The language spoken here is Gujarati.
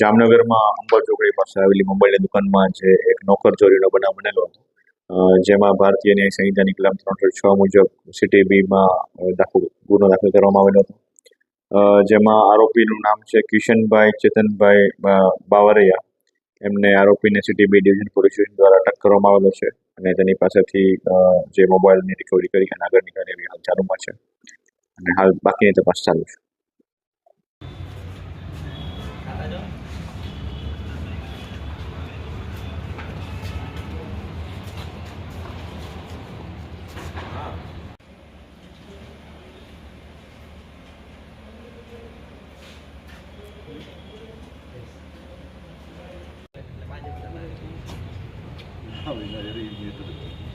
જામનગરમાં અંબર ચોકડી પાસે આવેલી મોબાઈલની દુકાનમાં જે એક નોકર ચોરીનો બનાવ બનેલો હતો, જેમાં ભારતીય ન્યાય સંહિતાની કલમ 306 મુજબ સિટી બીમાં ગુનો દાખલ કરવામાં આવેલો હતો. જેમાં આરોપીનું નામ છે કિશનભાઈ ચેતનભાઈ બાવરિયા. એમને આરોપીને city B division police station દ્વારા અટક કરવામાં આવેલો છે અને તેની પાસેથી જે મોબાઈલની રિકવરી કરી અને આગળની કાર્યવાહી હાલ ચાલુમાં છે અને હાલ બાકીની તપાસ ચાલુ છે. How is that?